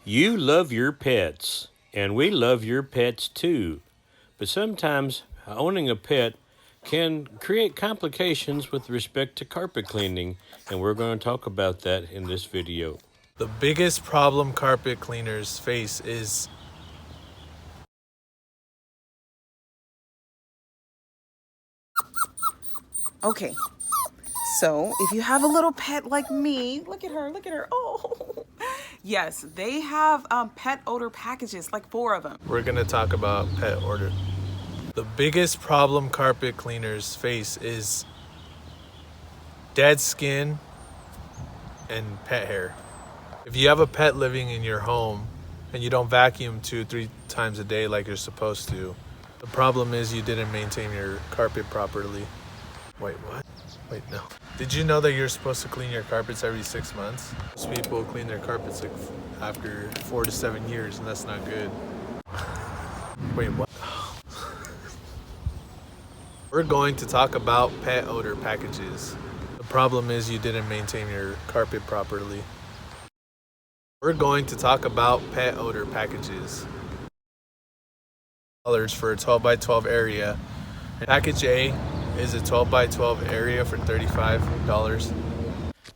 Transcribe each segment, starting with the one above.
You love your pets, and we love your pets too. But sometimes owning a pet can create complications with respect to carpet cleaning, and we're going to talk about that in this video. The biggest problem carpet cleaners face is Okay, so if you have a little pet like me, look at her, look at her. Oh, yes, they have pet odor packages, like 4 of them. we're going to talk about pet odor. The biggest problem carpet cleaners face is dead skin and pet hair. If you have a pet living in your home and you don't vacuum 2-3 times a day like you're supposed to, the problem is you didn't maintain your carpet properly. Wait, what? Wait, no. Did you know that you're supposed to clean your carpets every 6 months? Most people clean their carpets like after 4 to 7 years, and that's not good. Wait, what? We're going to talk about pet odor packages. The problem is you didn't maintain your carpet properly. We're going to talk about pet odor packages. Dollars for a 12 by 12 area. Package A is a 12 by 12 area for $35.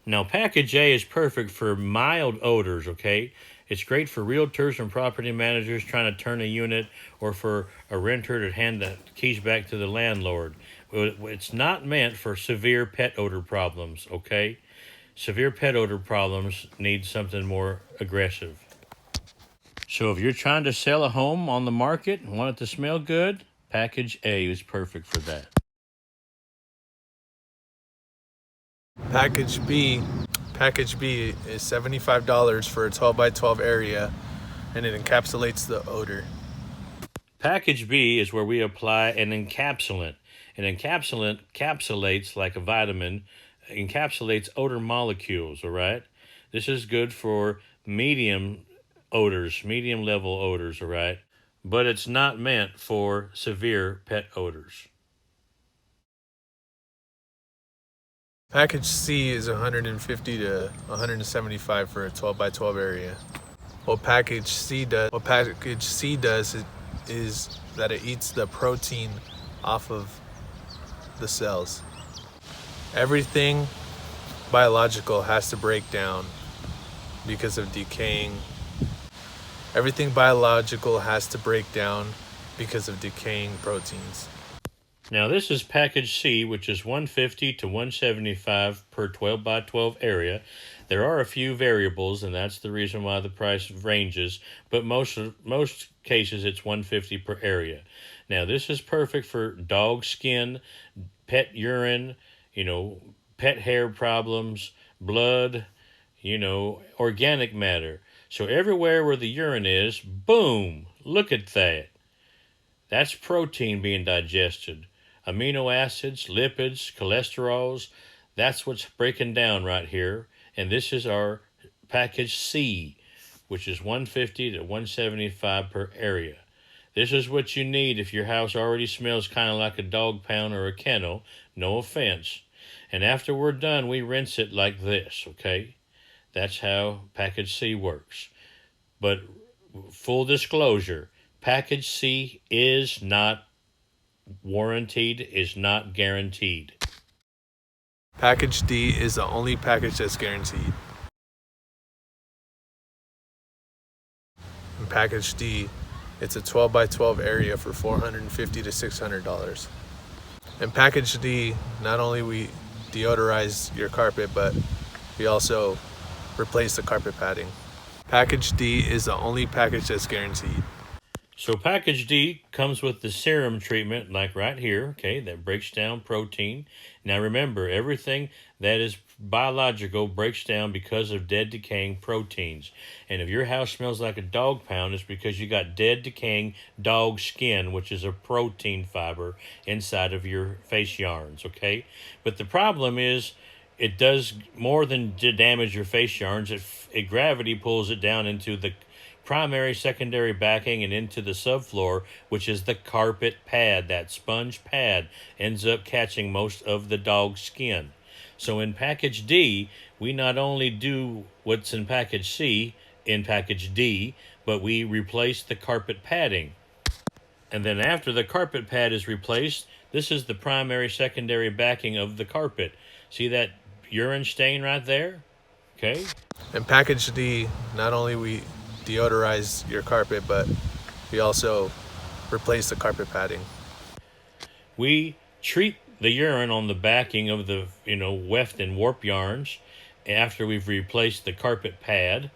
Now, Package A is perfect for mild odors, okay? It's great for realtors and property managers trying to turn a unit or for a renter to hand the keys back to the landlord. It's not meant for severe pet odor problems, okay? Severe pet odor problems need something more aggressive. So if you're trying to sell a home on the market and want it to smell good, Package A is perfect for that. Package B is $75 for a 12 by 12 area, and it encapsulates the odor. Package B is where we apply an encapsulant. An encapsulant encapsulates like a vitamin, encapsulates odor molecules, all right? This is good for medium odors, medium level odors, all right? But it's not meant for severe pet odors. Package C is $150 to $175 for a 12 by 12 area. What Package C does is that it eats the protein off of the cells. Everything biological has to break down because of decaying. Everything biological has to break down because of decaying proteins. Now this is Package C, which is $150 to $175 per 12 by 12 area. There are a few variables, and that's the reason why the price ranges, but most cases it's $150 per area. Now this is perfect for dog skin, pet urine, pet hair problems, blood, organic matter. So everywhere where the urine is, boom, look at that. That's protein being digested. Amino acids, lipids, cholesterols, that's what's breaking down right here. And this is our Package C, which is $150 to $175 per area. This is what you need if your house already smells kind of like a dog pound or a kennel. No offense. And after we're done, we rinse it like this, okay? That's how Package C works. But full disclosure, Package C is not warranted, is not guaranteed. Package D is the only package that's guaranteed. In Package D, it's a 12 by 12 area for $450 to $600. In Package D, not only we deodorize your carpet, but we also replace the carpet padding. Package D is the only package that's guaranteed. So Package D comes with the serum treatment, like right here, okay, that breaks down protein. Now remember, everything that is biological breaks down because of dead decaying proteins. And if your house smells like a dog pound, it's because you got dead decaying dog skin, which is a protein fiber inside of your face yarns, okay? But the problem is, it does more than damage your face yarns. Gravity pulls it down into the primary, secondary backing and into the subfloor, which is the carpet pad. That sponge pad ends up catching most of the dog skin. So in Package D, we not only do what's in Package C, in package D, but we replaced the carpet padding. And then after the carpet pad is replaced, this is the primary secondary backing of the carpet. See that urine stain right there? Okay. In package D, not only we deodorize your carpet, but we also replace the carpet padding. We treat the urine on the backing of the weft and warp yarns after we've replaced the carpet pad,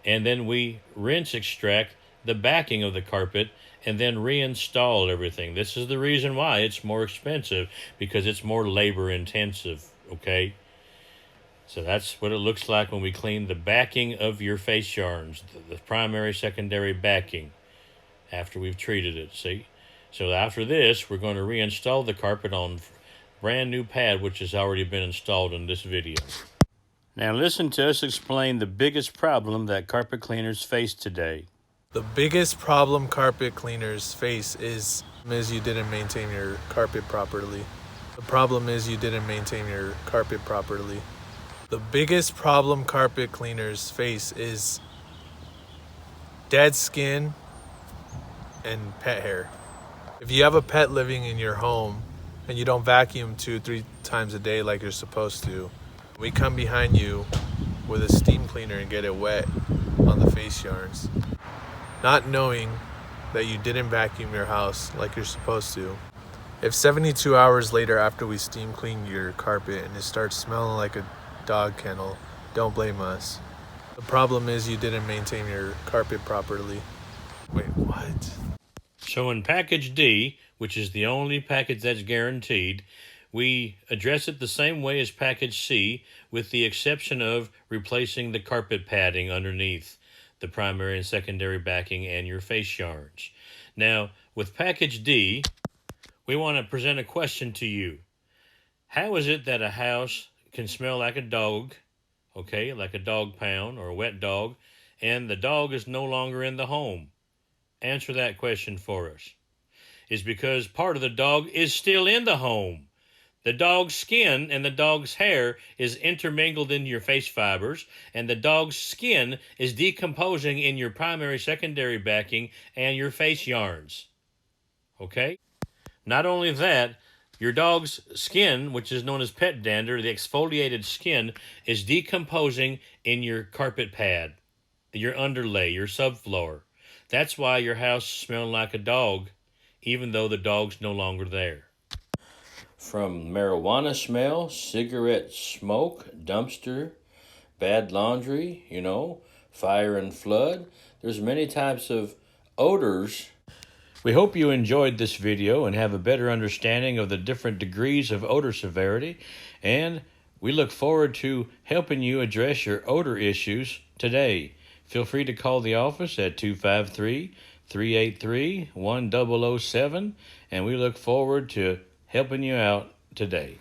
and then we rinse extract the backing of the carpet and then reinstall everything. This is the reason why it's more expensive, because it's more labor intensive, okay? So that's what it looks like when we clean the backing of your face yarns, the primary, secondary backing, after we've treated it, see? So after this, we're going to reinstall the carpet on brand new pad, which has already been installed in this video. Now listen to us explain the biggest problem that carpet cleaners face today. The biggest problem carpet cleaners face is you didn't maintain your carpet properly. The problem is you didn't maintain your carpet properly. The biggest problem carpet cleaners face is dead skin and pet hair. If you have a pet living in your home and you don't vacuum 2-3 times a day like you're supposed to, we come behind you with a steam cleaner and get it wet on the face yarns, not knowing that you didn't vacuum your house like you're supposed to. If 72 hours later after we steam clean your carpet and it starts smelling like a dog kennel, don't blame us. The problem is you didn't maintain your carpet properly. Wait, what? So in package D, which is the only package that's guaranteed, we address it the same way as package C, with the exception of replacing the carpet padding underneath the primary and secondary backing and your face yarns. Now, with package D, we want to present a question to you. How is it that a house can smell like a dog, okay, like a dog pound or a wet dog, and the dog is no longer in the home? Answer that question for us. It's because part of the dog is still in the home. The dog's skin and the dog's hair is intermingled in your face fibers, and the dog's skin is decomposing in your primary, secondary backing and your face yarns. Okay? Not only that, your dog's skin, which is known as pet dander, the exfoliated skin, is decomposing in your carpet pad, your underlay, your subfloor. That's why your house smells like a dog, even though the dog's no longer there. From marijuana smell, cigarette smoke, dumpster, bad laundry, fire and flood. There's many types of odors. We hope you enjoyed this video and have a better understanding of the different degrees of odor severity, and we look forward to helping you address your odor issues today. Feel free to call the office at 253-383-1007, and we look forward to helping you out today.